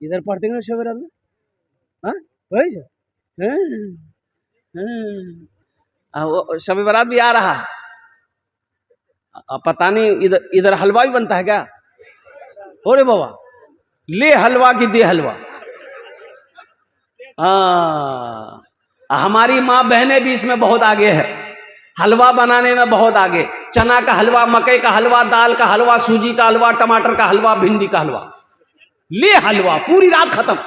इधर पढ़ते ना शबर अल्लाह। हाँ वही है। वो शब बारात भी आ रहा है। पता नहीं इधर इधर हलवा भी बनता है क्या? अरे बाबा, ले हलवा की दे हलवा। हाँ, हमारी माँ बहनें भी इसमें बहुत आगे है, हलवा बनाने में बहुत आगे। चना का हलवा, मकई का हलवा, दाल का हलवा, सूजी का हलवा, टमाटर का हलवा, भिंडी का हलवा, ले हलवा, पूरी रात खत्म।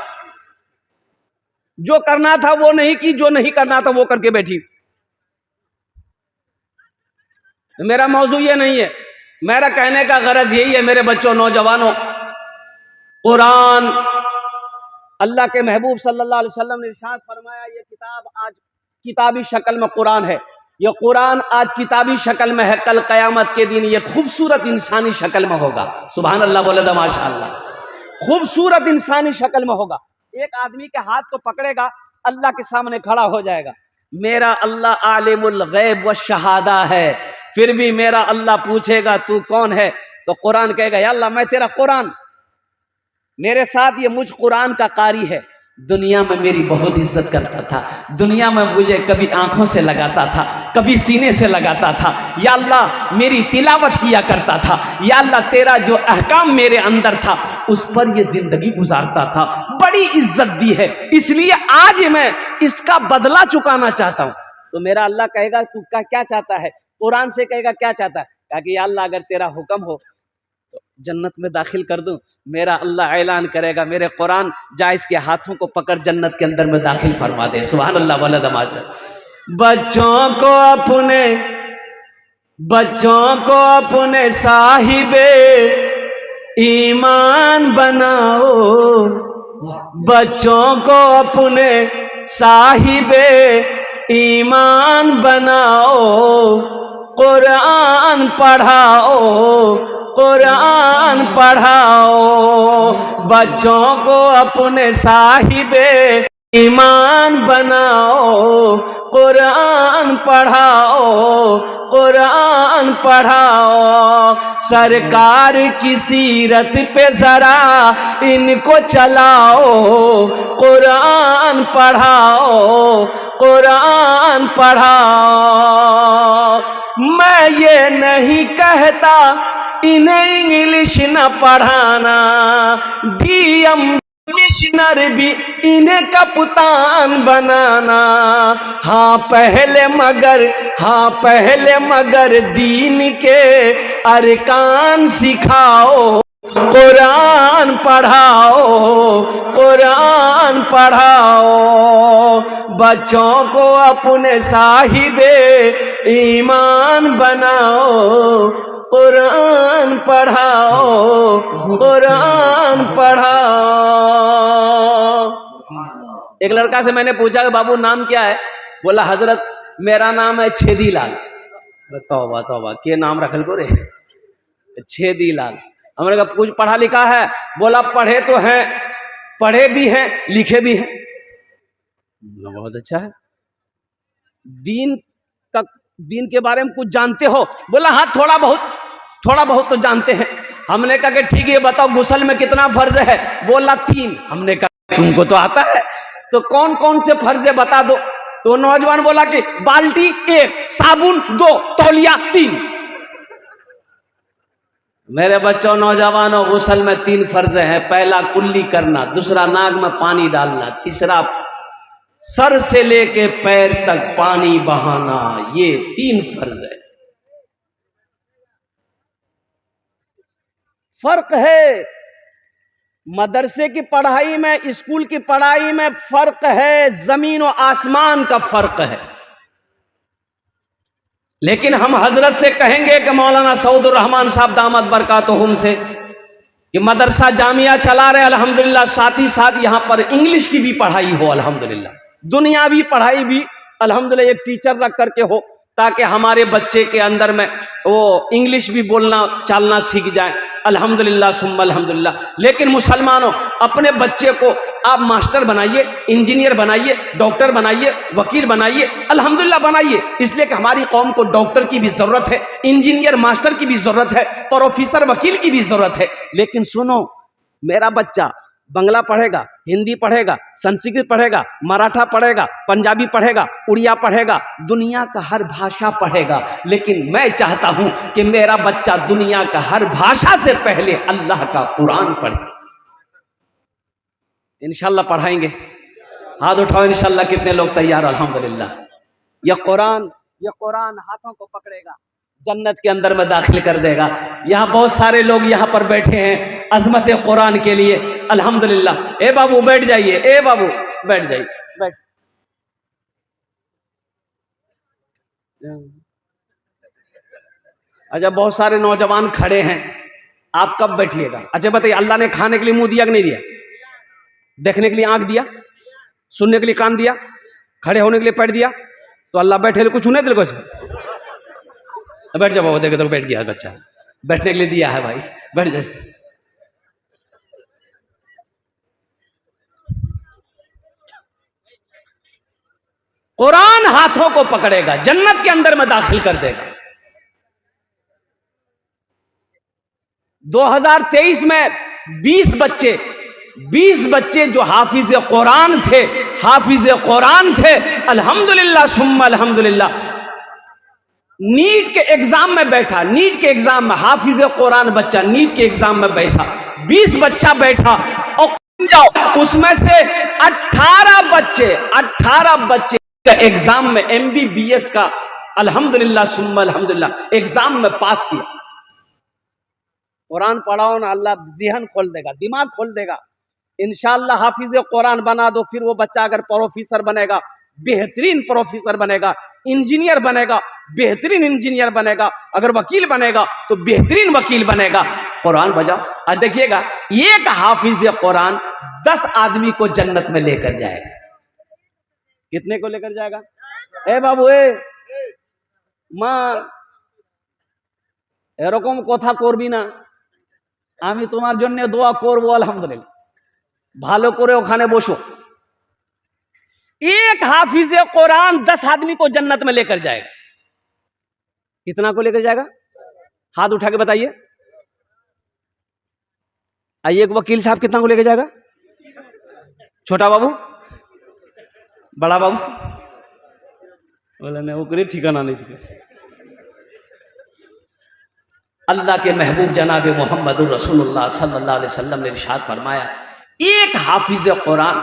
जो करना था वो नहीं की, जो नहीं करना था वो करके बैठी। मेरा मौजू ये नहीं है, मेरा कहने का गरज यही है मेरे बच्चों, नौजवानों, कुरान, अल्लाह के महबूब सल्लल्लाहु अलैहि वसल्लम ने इरशाद फरमाया, ये किताब आज किताबी शक्ल में कुरान है, ये कुरान आज किताबी शक्ल में है, कल कयामत के दिन ये खूबसूरत इंसानी शक्ल में होगा। सुभान अल्लाह बोले तो माशाअल्लाह। खूबसूरत इंसानी शक्ल में होगा। एक आदमी के हाथ को पकड़ेगा, अल्लाह के सामने खड़ा हो जाएगा। मेरा अल्लाह आलिमुल गैब व शहादा है, फिर भी मेरा अल्लाह पूछेगा तू कौन है? तो कुरान कहेगा या अल्लाह मैं तेरा कुरान, मेरे साथ ये मुझ कुरान का कारी है, दुनिया में मेरी बहुत इज्जत करता था, दुनिया में मुझे कभी आंखों से लगाता था, कभी सीने से लगाता था, या अल्लाह मेरी तिलावत किया करता था, या अल्लाह तेरा जो अहकाम मेरे अंदर था उस पर ये जिंदगी गुजारता था, बड़ी इज्जत दी है, इसलिए आज मैं इसका बदला चुकाना चाहता हूं। तो मेरा अल्लाह कहेगा तू क्या चाहता है? कुरान से कहेगा क्या चाहता है? कहा कि या अल्लाह अगर तेरा हुक्म हो तो जन्नत में दाखिल कर दूं। मेरा अल्लाह ऐलान करेगा मेरे कुरान जा इसके हाथों को पकड़ जन्नत के अंदर में दाखिल फरमा दे। सुभान अल्लाह वाला दमाज। बच्चों को अपने साहिबे ईमान बनाओ, बच्चों को अपने साहिबे ईमान बनाओ, कुरान पढ़ाओ, कुरान पढ़ाओ, बच्चों को अपने साहिबे ईमान बनाओ, कुरान पढ़ाओ, कुरान पढ़ाओ, सरकार की सीरत पे जरा इनको चलाओ, कुरान पढ़ाओ, कुरान पढ़ाओ। मैं ये नहीं कहता इन्हें इंग्लिश न पढ़ाना, डीएम मिशनर भी इन्हें कप्तान बनाना, हाँ पहले मगर दीन के अरकान सिखाओ, कुरान पढ़ाओ, कुरान पढ़ाओ, बच्चों को अपने साहिबे ईमान बनाओ, कुरान पढ़ाओ, कुरान पढ़ाओ। एक लड़का से मैंने पूछा कि बाबू नाम क्या है? बोला हजरत मेरा नाम है छेदी लाल। तौबा तौबा के नाम रखल को रे, छेदी लाल। हमने कहा कुछ पढ़ा लिखा है? बोला पढ़े तो हैं, पढ़े भी हैं, लिखे भी हैं। बहुत अच्छा है। दीन के बारे में कुछ जानते हो? बोला हाँ थोड़ा बहुत तो जानते हैं। हमने कहा कि ठीक है बताओ गुस्ल में कितना फर्ज है? बोला 3। हमने कहा तुमको तो आता है, तो कौन कौन से फर्ज है बता दो। तो नौजवान बोला कि बाल्टी 1, साबुन 2, तौलिया 3। मेरे बच्चों नौजवानों, गुस्ल में 3 फर्ज हैं। पहला कुल्ली करना, दूसरा नाक में पानी डालना, तीसरा सर से लेके पैर तक पानी बहाना। ये 3 फर्ज है। फर्क है मदरसे की पढ़ाई में, स्कूल की पढ़ाई में फर्क है, जमीन और आसमान का फर्क है। लेकिन हम हजरत से कहेंगे कि मौलाना सऊदुर रहमान साहब दामत बरकातुहुम से कि मदरसा जामिया चला रहे अल्हम्दुलिल्लाह, साथ ही साथ यहाँ पर इंग्लिश की भी पढ़ाई हो अल्हम्दुलिल्लाह, दुनियावी पढ़ाई भी अल्हम्दुलिल्लाह, एक टीचर रख करके हो ताकि हमारे बच्चे के अंदर में वो इंग्लिश भी बोलना चालना सीख जाए। अल्हम्दुलिल्लाह सुम्मा अल्हम्दुलिल्लाह। लेकिन मुसलमानों, अपने बच्चे को आप मास्टर बनाइए, इंजीनियर बनाइए, डॉक्टर बनाइए, वकील बनाइए, अल्हम्दुलिल्लाह बनाइए, इसलिए कि हमारी कौम को डॉक्टर की भी जरूरत है, इंजीनियर मास्टर की भी जरूरत है, प्रोफेसर वकील की भी जरूरत है। लेकिन सुनो मेरा बच्चा, बंगला पढ़ेगा, हिंदी पढ़ेगा, संस्कृत पढ़ेगा, मराठा पढ़ेगा, पंजाबी पढ़ेगा, उड़िया पढ़ेगा, दुनिया का हर भाषा पढ़ेगा। लेकिन मैं चाहता हूं कि मेरा बच्चा दुनिया का हर भाषा से पहले अल्लाह का कुरान पढ़े। इंशाल्लाह पढ़ाएंगे। हाथ उठाओ इंशाल्लाह। कितने लोग तैयार? अल्हम्दुलिल्लाह। यह कुरान हाथों को पकड़ेगा, जन्नत के अंदर में दाखिल कर देगा। यहाँ बहुत सारे लोग यहाँ पर बैठे हैं अजमत कुरान के लिए। अल्हम्दुलिल्लाह। ए बाबू बैठ जाइए, ए बाबू बैठ जाइए, बैठ। अच्छा, बहुत सारे नौजवान खड़े हैं, आप कब बैठिएगा? अच्छा बताइए, अल्लाह ने खाने के लिए मुंह दिया कि नहीं दिया? देखने के लिए आंख दिया? सुनने के लिए कान दिया? खड़े होने के लिए पैर दिया? तो अल्लाह बैठे कुछ नहीं दिल कुछ। बैठ जाओ बाबू, देखे तो बैठ गया बच्चा, बैठने के लिए दिया है भाई, बैठ जाए। कुरान हाथों को पकड़ेगा, जन्नत के अंदर में दाखिल कर देगा। 2023 में 20 बच्चे जो हाफिज कुरान थे, अल्हम्दुलिल्लाह सुम्मा अल्हम्दुलिल्लाह। नीट के एग्जाम में बैठा, नीट के एग्जाम में हाफिज कुरान बच्चा नीट के एग्जाम में बैठा, 20 बच्चा बैठा और जाओ उसमें से 18 बच्चे का एग्जाम में MBBS का अल्हम्दुलिल्लाह सुम्मा अल्हम्दुलिल्लाह एग्जाम में पास किया। कुरान पढ़ाओ ना, अल्लाह ज़हन खोल देगा, दिमाग खोल देगा। इंशाअल्लाह हाफिज कुरान बना दो, फिर वो बच्चा अगर प्रोफेसर बनेगा, बेहतरीन प्रोफेसर बनेगा, इंजीनियर बनेगा, बेहतरीन इंजीनियर बनेगा, अगर वकील बनेगा तो बेहतरीन वकील बनेगा। कुरान बजाओ और देखिएगा, एक हाफिज कुरान 10 आदमी को जन्नत में लेकर जाएगा। कितने को लेकर जाएगा? ए बाबू, ए मां एरकम कथा करबी ना, आमी तुम्हार जन्य दोया करबो अल्हम्दुलिल्लाह। भालो करे ओखाने बसो। एक हाफिज कुरान 10 आदमी को जन्नत में लेकर जाएगा। कितना को लेकर जाएगा? हाथ उठा के बताइए। आइए, एक वकील साहब कितना को लेकर जाएगा? छोटा बाबू, बड़ा बाबू? बोला नहीं, वो ठिकाना नहीं ठिकाना। अल्लाह के महबूब जनाब मोहम्मद रसूलुल्लाह सल्लल्लाहु अलैहि वसल्लम ने इरशाद फरमाया, एक हाफिज कुरान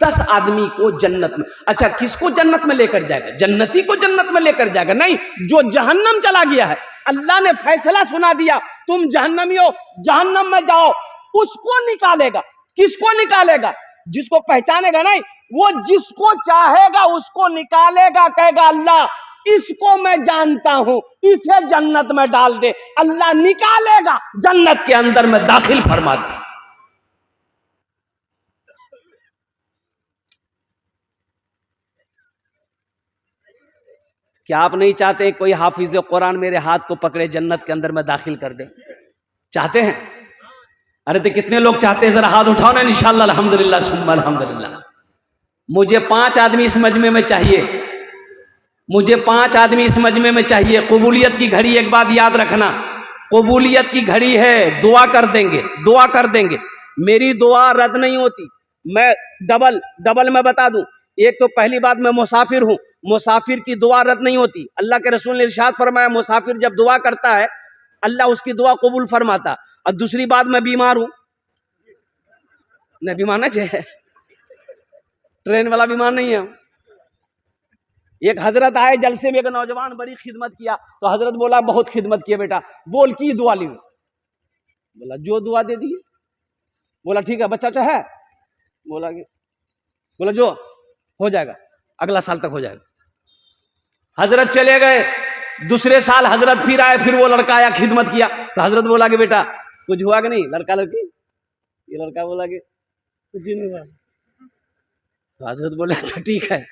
10 आदमी को जन्नत में। अच्छा, किसको जन्नत में लेकर जाएगा? जन्नती को जन्नत में लेकर जाएगा? नहीं, जो जहन्नम चला गया है, अल्लाह ने फैसला सुना दिया, तुम जहन्नमी हो, जहन्नम में जाओ, उसको निकालेगा। किसको निकालेगा? जिसको पहचानेगा नहीं, वो जिसको चाहेगा उसको निकालेगा। कहेगा अल्लाह इसको मैं जानता हूं, इसे जन्नत में डाल दे। अल्लाह निकालेगा, जन्नत के अंदर में दाखिल फरमा दे। क्या आप नहीं चाहते कोई हाफिज कुरान मेरे हाथ को पकड़े, जन्नत के अंदर में दाखिल कर दे? चाहते हैं? अरे तो कितने लोग चाहते हैं? जरा हाथ उठाओ ना। इंशाअल्लाह अल्हम्दुलिल्लाह सुम्मा अल्हम्दुलिल्लाह। मुझे 5 आदमी इस मजमे में चाहिए, मुझे 5 आदमी इस मजमे में चाहिए। कबूलियत की घड़ी, एक बात याद रखना, कबूलियत की घड़ी है। दुआ कर देंगे, दुआ कर देंगे। मेरी दुआ रद्द नहीं होती। मैं डबल मैं बता दूं। एक तो पहली बात, मैं मुसाफिर हूं, मुसाफिर की दुआ रद्द नहीं होती। अल्लाह के रसूल ने इरशाद फरमाया, मुसाफिर जब दुआ करता है अल्लाह उसकी दुआ कबूल फरमाता। और दूसरी बात, मैं बीमार हूं। नहीं, बीमार ना चाहिए, ट्रेन वाला बीमार नहीं है। एक हजरत आए जलसे में, एक नौजवान बड़ी खिदमत किया, तो हजरत बोला बहुत खिदमत किया बेटा, बोल की दुआ ली? बोला जो दुआ दे दी। बोला ठीक है, बच्चा है? बोला जो हो जाएगा, अगला साल तक हो जाएगा। हजरत चले गए, दूसरे साल हजरत फिर आए, फिर वो लड़का आया, खिदमत किया, तो हजरत बोला कि बेटा कुछ हुआ कि नहीं? लड़का लड़की? ये लड़का बोला कि कुछ नहीं हुआ। तो हजरत बोले अच्छा ठीक है,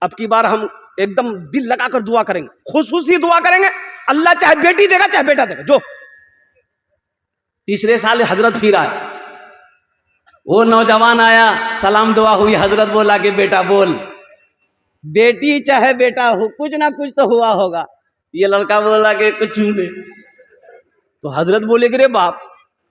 अब की बार हम एकदम दिल लगाकर दुआ करेंगे, खुशूसी दुआ करेंगे, अल्लाह चाहे बेटी देगा चाहे बेटा देगा, जो। तीसरे साल हजरत फिर आए, वो नौजवान आया, सलाम दुआ हुई, हजरत बोला कि बेटा बोल, बेटी चाहे बेटा हो, कुछ ना कुछ तो हुआ होगा। ये लड़का बोला कि कुछ नहीं। तो हजरत बोले कि रे बाप,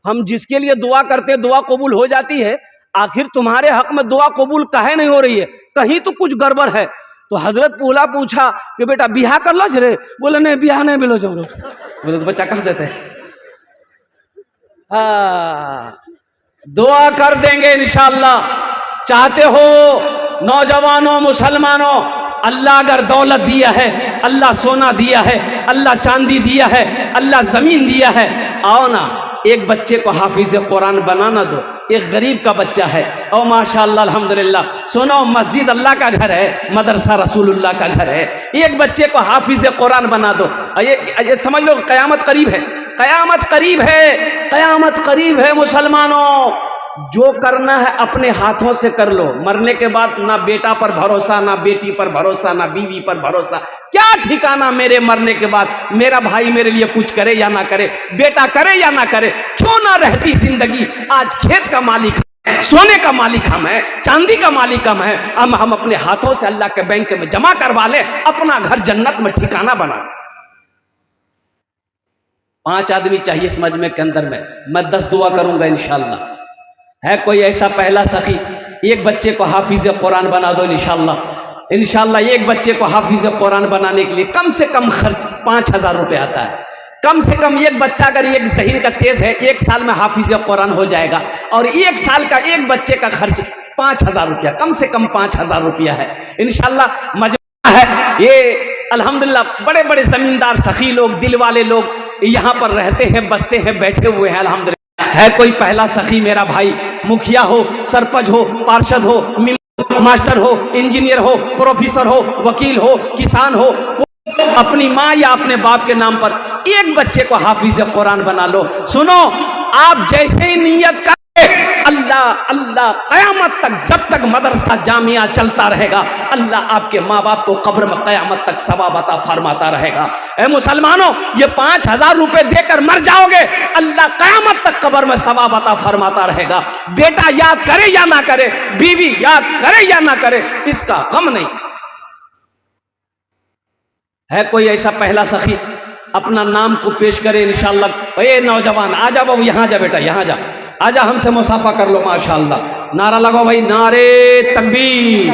हम जिसके लिए दुआ करते दुआ कबूल हो जाती है, आखिर तुम्हारे हक में दुआ कबूल काहे नहीं हो रही है, कहीं तो कुछ गड़बड़ है। तो हजरत पूछा कि बेटा बियाह कर लो रे। बोले नहीं बियाह नहीं मिलो जमरो। बोले तो बच्चा कहाँ जाते है। दुआ कर देंगे इंशाअल्लाह। चाहते हो नौजवानों मुसलमानों, अल्लाह अगर दौलत दिया है, अल्लाह सोना दिया है, अल्लाह चांदी दिया है, अल्लाह जमीन दिया है, आओ ना एक बच्चे को हाफिज कुरान बनाना दो। एक गरीब का बच्चा है और माशाअल्लाह अल्हम्दुलिल्लाह, सुनो मस्जिद अल्लाह का घर है, मदरसा रसूलुल्लाह का घर है, एक बच्चे को हाफिज कुरान बना दो। ये समझ लो कयामत करीब है, कयामत करीब है, कयामत करीब है। मुसलमानों जो करना है अपने हाथों से कर लो। मरने के बाद ना बेटा पर भरोसा, ना बेटी पर भरोसा, ना बीवी पर भरोसा। क्या ठिकाना मेरे मरने के बाद मेरा भाई मेरे लिए कुछ करे या ना करे, बेटा करे या ना करे, क्यों ना रहती जिंदगी। आज खेत का मालिक है, सोने का मालिक हम है, चांदी का मालिक हम है। हम अपने हाथों से अल्लाह के बैंक में जमा करवा ले, अपना घर जन्नत में ठिकाना बना। 5 आदमी चाहिए इस मजमे के अंदर में, मैं 10 दुआ करूंगा इंशाअल्लाह। है कोई ऐसा पहला सखी, एक बच्चे को हाफिज कुरान बना दो इंशाअल्लाह। इंशाअल्लाह एक बच्चे को हाफिज कुरान बनाने के लिए कम से कम खर्च 5000 रुपये आता है। कम से कम एक बच्चा अगर एक ज़हीन का तेज है, 1 साल में हाफिज कुरान हो जाएगा। और 1 साल का एक बच्चे का खर्च 5000 रुपया, कम से कम 5000 रुपया है इंशाअल्लाह। मजमा है ये अल्हम्दुलिल्लाह, बड़े बड़े जमींदार सखी लोग, दिल वाले लोग यहाँ पर रहते हैं, बसते हैं, बैठे हुए हैं अल्हम्दुलिल्लाह। है कोई पहला सखी मेरा भाई, मुखिया हो, सरपंच हो, पार्षद हो, मास्टर हो, इंजीनियर हो, प्रोफेसर हो, वकील हो, किसान हो, अपनी माँ या अपने बाप के नाम पर एक बच्चे को हाफिज कुरान बना लो। सुनो, आप जैसे ही नियत कर अल्लाह अल्लाह कयामत तक, जब तक मदरसा जामिया चलता रहेगा, अल्लाह आपके माँ बाप को कब्र में कयामत तक सवाब अता फरमाता रहेगा। ए मुसलमानों, ये 5000 रुपए देकर मर जाओगे, अल्लाह कयामत तक कब्र में सवाब अता फरमाता रहेगा। बेटा याद करे या ना करे, बीवी याद करे या ना करे, इसका गम नहीं है। कोई ऐसा पहला सखी अपना नाम को पेश करे इंशाअल्लाह। ए नौजवान आ जा बाबू, यहाँ जा बेटा, यहाँ जा, आजा हमसे मुसाफा कर लो माशाअल्लाह। नारा लगाओ भाई, नारे तकबीर,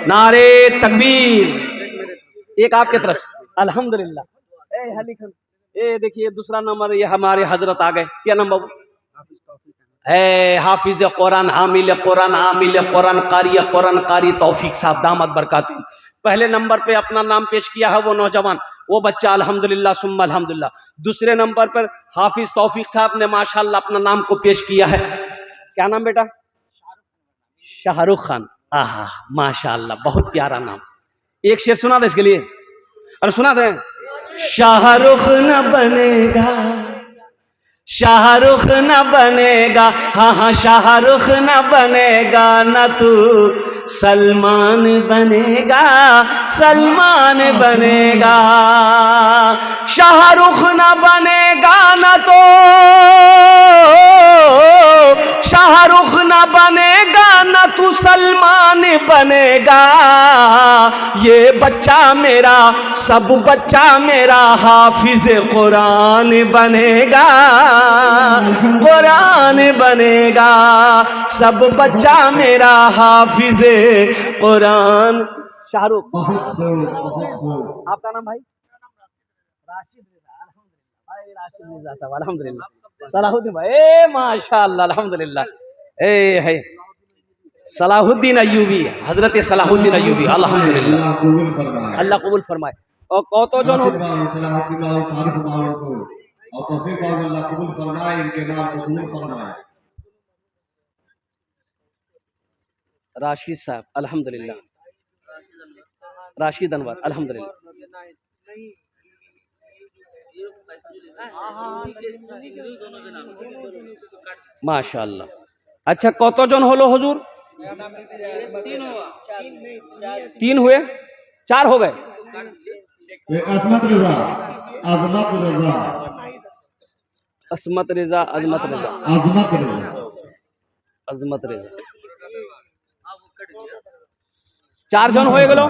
नारे तकबीर। एक आपके तरफ से अल्हम्दुलिल्लाह। ए देखिए दूसरा नंबर, ये हमारे हजरत आ गए। क्या नाम बाबू है? हाफिज कुरान, हामिल कुरान, आमिल कुरान, कारी तौफीक साहब, दामद बरकातुहू। पहले नंबर पे अपना नाम पेश किया है वो नौजवान, वो बच्चा अल्हम्दुलिल्लाह सुम्मा अल्हम्दुलिल्लाह। दूसरे नंबर पर हाफिज तौफीक साहब ने माशाअल्लाह अपना नाम को पेश किया है। क्या नाम बेटा? शाहरुख खान। आहा माशाअल्लाह, बहुत प्यारा नाम। एक शेर सुना दे इसके लिए, अरे सुना दे। शाहरुख न बनेगा, शाहरुख न बनेगा, हाँ हाँ शाहरुख न बनेगा, न तू सलमान बनेगा, सलमान बनेगा। शाहरुख न बनेगा न तो शाहरुख न बनेगा, न तू सलमान बनेगा। ये बच्चा मेरा, सब बच्चा मेरा हाफिज कुरान बनेगा, कुरान बनेगा। सब बच्चा मेरा हाफिज कुरान। शाहरुख, आपका नाम भाई? राशिद रिजा। भाई राशिद रिजा साहब अल्हम्दुलिल्लाह। सलाहुद्दीन भाई माशाअल्लाह अल्हम्दुलिल्लाह। ए है सलाहुद्दीन अय्यूबी, हजरत सलाहुद्दीन अय्यूबी अल्हम्दुलिल्लाह, अल्लाह कबूल फरमाए। और कतजन हो राशिद साहब अल्हम्दुलिल्लाह, राशिद अनवर अल्हम्दुलिल्लाह। माशाअल्लाह। अच्छा कतजन हलो हुजूर? 3 हुए, 4 हो गए। असमत रजा, अजमत रजा, असमत रेजा, अजमत रेजा, अजमत रजा, अजमत रेजा। 4 जन हो गेलो,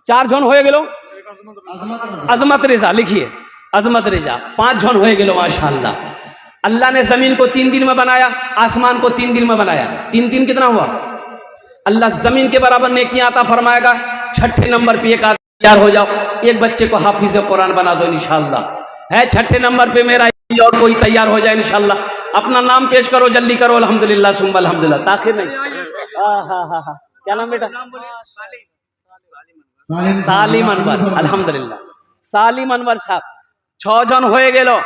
4 जन हो गेलो। अजमत रेजा लिखिए, अजमत रेजा। 5 जन हो गेलो माशाअल्लाह। अल्लाह ने जमीन को 3 दिन में बनाया, आसमान को 3 दिन में बनाया। 3 दिन कितना हुआ? अल्लाह जमीन के बराबर नेकियां अता फरमाएगा। छठे नंबर पे एक आदमी तैयार हो जाओ, एक बच्चे को हाफिज कुरान बना दो इंशाअल्लाह। है छठे नंबर पे मेरा और कोई तैयार हो जाए इंशाअल्लाह। अपना नाम पेश करो, जल्दी करो। अल्हम्दुलिल्लाह सुम्मा अल्हम्दुलिल्लाह। ताखिर नहीं। हाँ, क्या नाम बेटा? सालिम अनवर। अल्हम्दुलिल्लाह सालिम अनवर साहब 6 जन होए गेलो।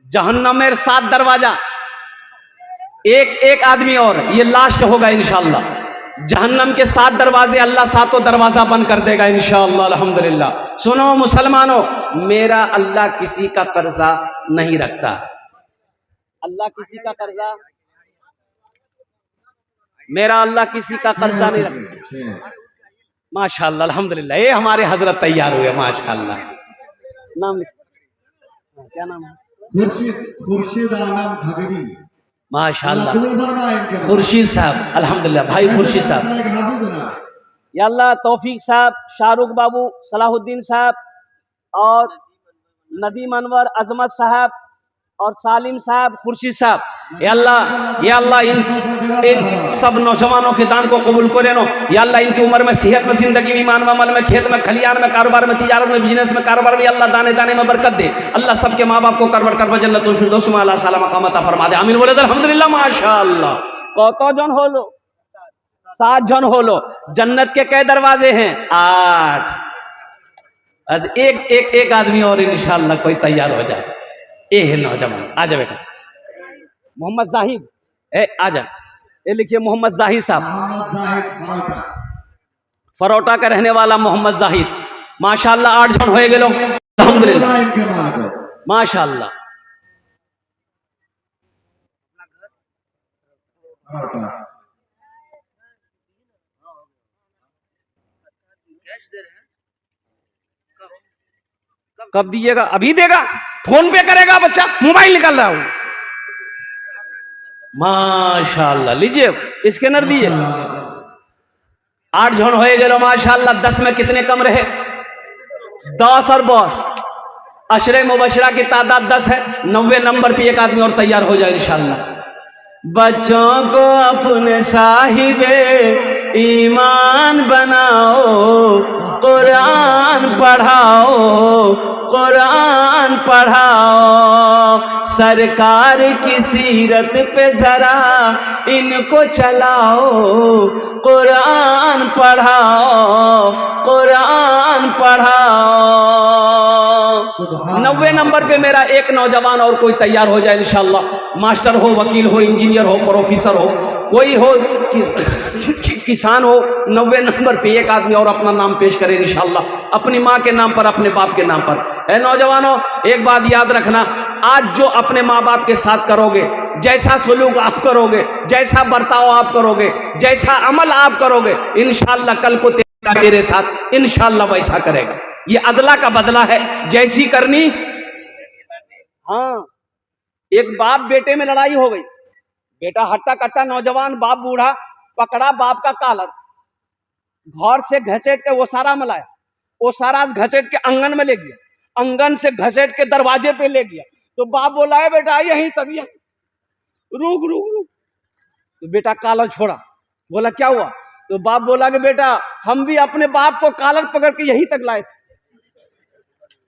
जहन्नमेर 7 दरवाजा, एक आदमी और, ये लास्ट होगा इंशाअल्लाह। जहन्नम के 7 दरवाजे अल्लाह 7 दरवाजा बंद कर देगा इंशाअल्लाह। अल्हम्दुलिल्लाह। सुनो मुसलमानों, मेरा अल्लाह किसी का कर्जा नहीं रखता। अल्लाह किसी का कर्जा, मेरा अल्लाह किसी का कर्जा नहीं रखता। माशाअल्लाह अल्हम्दुलिल्लाह। ये हमारे हजरत तैयार हुए माशाअल्लाह। नाम क्या नाम है? खुर्शीद आलम खगरी। माशाअल्लाह खुर्शीद साहब। अल्हम्दुलिल्लाह भाई खुर्शीद साहब। या अल्लाह तौफीक साहब, शाहरुख बाबू, सलाहुद्दीन साहब और नदीम अनवर, अजमत साहब और सालिम साहब, खुर्शीद साहब। या अल्लाह इन सब नौजवानों के दान को कबूल करे नो। या अल्लाह इनकी उम्र में, सेहत में, जिंदगी में, ईमान में, अमल में, खेत में, खलियान में, कारोबार में, तिजारत में, बिजनेस में, कारोबार में अल्लाह दाने दाने में बरकत दे। अल्लाह सबके माँ बाप को करवर करवर जन्नतुल फिरदौस में अल्लाह साला मकाम अता फरमा दे। आमीन बोले तो अल्हम्दुलिल्लाह। माशाअल्लाह। कौ जन हो लो? 7 जन हो लो। जन्नत के कई दरवाजे हैं? 8। बस एक आदमी और इंशाअल्लाह कोई तैयार हो जाए। ये है नौजवान। आजा बेटा मोहम्मद जाहिद, आजा। ये लिखिए मोहम्मद जाहिद साहब, फरोटा का रहने वाला मोहम्मद जाहिद। माशाअल्लाह 8 जन होए गेलो। अल्हम्दुलिल्लाह माशाअल्लाह। कब दीजिएगा? अभी देगा? फोन पे करेगा बच्चा? मोबाइल निकाल रहा हूं। माशाअल्लाह लीजिए स्कैनर दीजिए। 8 जन होए गेलो माशाअल्लाह। 10 में कितने कम रहे? 10 और 10। अशरे मुबशरा की तादाद 10 है। 90 नंबर पे एक आदमी और तैयार हो जाए इंशाअल्लाह। बच्चों को अपने साहिबे ईमान बनाओ, कुरान पढ़ाओ, कुरान पढ़ाओ। सरकार की सीरत पे जरा इनको चलाओ, कुरान पढ़ाओ, कुरान पढ़ाओ। 90 नंबर पे मेरा एक नौजवान और कोई तैयार हो जाए इंशाअल्लाह। मास्टर हो, वकील हो, इंजीनियर हो, प्रोफेसर हो, कोई हो, किसान हो। 90 नंबर पे एक आदमी और अपना नाम पेश करे इंशाअल्लाह। अपनी माँ के नाम पर, अपने बाप के नाम पर। ए नौजवानों, एक बात याद रखना, आज जो अपने माँ बाप के साथ करोगे, जैसा सलूक आप करोगे, जैसा बर्ताव आप करोगे, जैसा अमल आप करोगे, इंशाअल्लाह कल को तेरे साथ इंशाअल्लाह वैसा करेगा। ये अदला का बदला है, जैसी करनी। हाँ, एक बाप बेटे में लड़ाई हो गई। बेटा हट्टा कट्टा नौजवान, बाप बूढ़ा, पकड़ा बाप का कालर, घर से घसेट के वो सारा में लाया। वो सारा घसेट के आंगन में ले गया, आंगन से घसेट के दरवाजे पे ले गया। तो बाप बोला है बेटा यहीं तभी रुक रुक रुक। तो बेटा कालर छोड़ा। बोला क्या हुआ? तो बाप बोला कि बेटा हम भी अपने बाप को कालर पकड़ के यहीं तक लाए थे।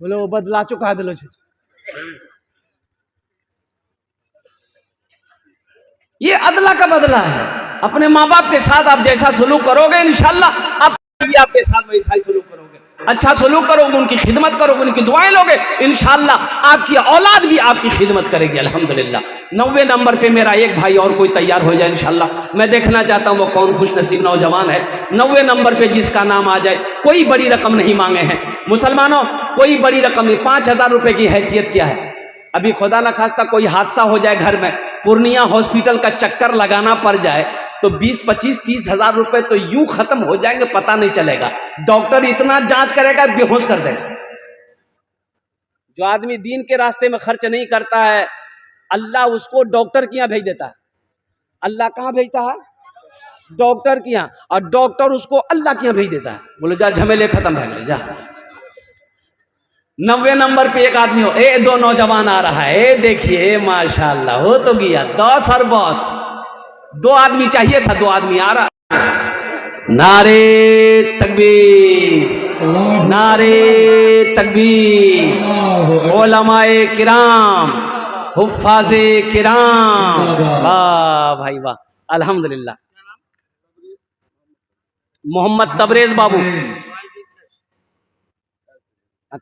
बोले वो बदला चुका दिलो। ये अदला का बदला है। अपने माँ बाप के साथ आप जैसा सलूक करोगे इंशाअल्लाह आप भी आपके साथ वैसा ही सलूक करोगे। अच्छा सलूक करोगे, उनकी खिदमत करोगे, उनकी दुआएं लोगे, इंशाअल्लाह आपकी औलाद भी आपकी खिदमत करेगी अल्हम्दुलिल्लाह। 90 नंबर पे मेरा एक भाई और कोई तैयार हो जाए इंशाअल्लाह। मैं देखना चाहता हूँ वो कौन खुश नसीब नौजवान है 90 नंबर पे जिसका नाम आ जाए। कोई बड़ी रकम नहीं मांगे हैं मुसलमानों, कोई बड़ी रकम नहीं। 5000 रुपए की हैसियत क्या है? अभी खुदा न खास्ता कोई हादसा हो जाए घर में, पूर्णिया हॉस्पिटल का चक्कर लगाना पड़ जाए तो 20, 25, 30 हजार रुपए तो यूं खत्म हो जाएंगे, पता नहीं चलेगा। डॉक्टर इतना जांच करेगा बेहोश कर देगा। जो आदमी दीन के रास्ते में खर्च नहीं करता है, अल्लाह उसको डॉक्टर के यहाँ भेज देता है। अल्लाह कहाँ भेजता है? डॉक्टर के यहाँ। और डॉक्टर उसको अल्लाह के यहाँ भेज देता है। बोलो जा झमेले खत्म हो गए, जा। 90 नंबर पे एक आदमी हो, ए 2 नौजवान आ रहा है, ए देखिए माशाल्लाह हो तो गया 10 और बस 2 आदमी चाहिए था, 2 आदमी आ रहा। नारे तकबीर, नारे तकबीर, उलमाए किराम, हुफ्फाज़े किराम, वाह भाई वाह, अल्हम्दुलिल्लाह। मोहम्मद तबरेज बाबू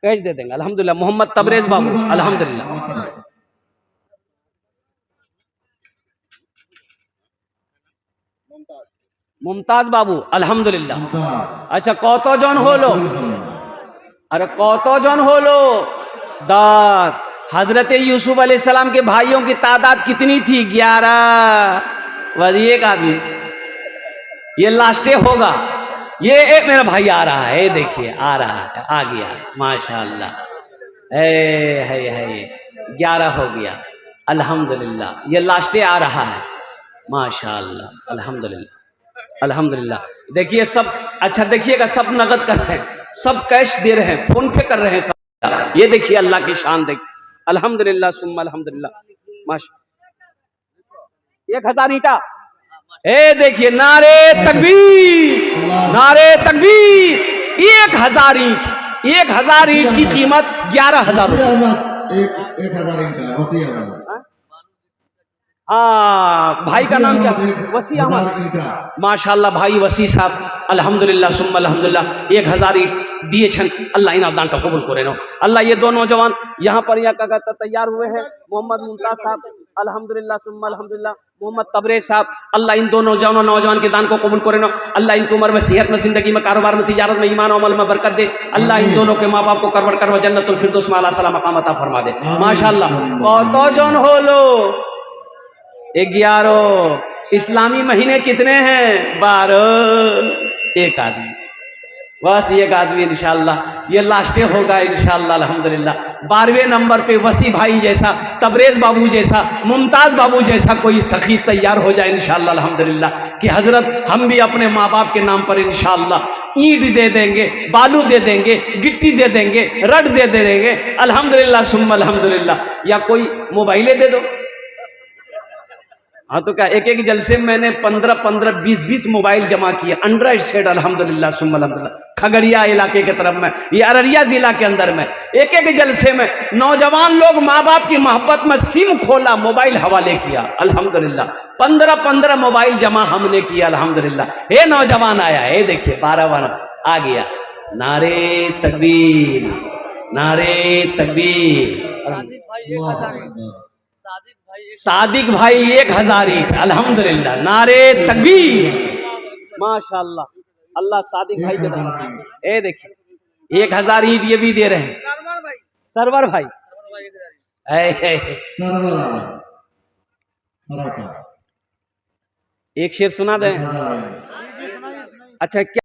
कैश दे देंगे, अल्हम्दुलिल्लाह। मोहम्मद तबरेज बाबू, अल्हम्दुलिल्लाह। मुमताज बाबू, अल्हम्दुलिल्लाह। अच्छा कौतो जन हो लो, अरे कौतो जन हो लो 10। हजरत यूसुफ अलैहिस्सलाम के भाइयों की तादाद कितनी थी? 11। बस एक आदमी, ये लास्टे होगा। ये एक मेरा भाई आ रहा है, देखिए आ रहा है, आ गया माशाल्लाह। है ये 11 हो गया, अल्हम्दुलिल्लाह। ये लास्टे आ रहा है माशाल्लाह, अल्हम्दुलिल्लाह अल्हम्दुलिल्लाह। देखिए सब, अच्छा देखिएगा, सब नगद कर रहे हैं, सब कैश दे रहे हैं, फोन पे कर रहे हैं सब। ये देखिए अल्लाह की शान, देखिए अल्हम्दुलिल्लाह सुम्मा अल्हम्दुलिल्लाह माशा। 1000 ईंटा, ए देखिए नारे तकबीर, नारे तकबीर। 1000 ईंट, 1000 ईंट की कीमत 11,000 रुपये। 1000 ईंट वसी अहमद। हाँ भाई का नाम क्या? वसी अहमद, माशाल्लाह भाई वसी साहब, अल्हम्दुलिल्लाह सुम्मा अल्हम्दुलिल्लाह। 1000 ईंट दिए छन, अल्लाह इन दान का कबूल करे नो अल्लाह। ये 2 नौजवान यहाँ पर यहाँ का तैयार हुए हैं, मोहम्मद मुमताज साहब, अल्हम्दुलिल्लाह सुम्मा अल्हम्दुलिल्लाह। मोहम्मद तबरेज साहब, अल्लाह इन दोनों नौजवान के दान को कबूल करे नो अल्लाह। इनकी उम्र में, सेहत में, जिंदगी में, कारोबार में, तिजारत में, ईमान और अमल में बरकत दे अल्लाह। इन दोनों के माँ बाप को करवर करवा जन्नतुल फिरदौस में आला सला मकाम अता फरमा दे माशाल्लाह। कौतो जन हो लो 11। इस्लामी महीने कितने हैं? 12। एक आदमी, बस एक आदमी इंशाल्लाह। ये लास्टे होगा इंशाल्लाह अल्हम्दुलिल्लाह। 12वें नंबर पे वसी भाई जैसा, तबरेज बाबू जैसा, मुमताज बाबू जैसा कोई सखी तैयार हो जाए इंशाल्लाह अल्हम्दुलिल्लाह। कि हजरत हम भी अपने माँ बाप के नाम पर इंशाल्लाह ईंट दे देंगे, बालू दे देंगे, गिट्टी दे देंगे, रड दे देंगे अल्हम्दुलिल्लाह सुम्मा अल्हम्दुलिल्लाह। या कोई मोबाइले दे दो। हाँ तो क्या, एक जलसे में मैंने 15 20 मोबाइल जमा किए, एंड्रॉइड सेट अल्हम्दुलिल्लाह सुम्मा अल्हम्दुलिल्लाह। खगड़िया इलाके के तरफ में, ये अररिया जिला के अंदर में एक जलसे में नौजवान लोग माँ बाप की मोहब्बत में सिम खोला, मोबाइल हवाले किया अल्हम्दुलिल्लाह। 15 मोबाइल जमा हमने किया अल्हम्दुलिल्लाह। ये नौजवान आया है, देखिए 12 आ गया। नारे तकबीर, नारे तकबीर। सादिक भाई 1000 ईंट अल्हम्दुलिल्लाह, नारे तकबीर माशाल्लाह। अल्लाह सादिक भाई के दान, ए देखिए 1000 ईंट ये भी दे रहे हैं। सरवर भाई, एक शेर सुना दें। अच्छा क्या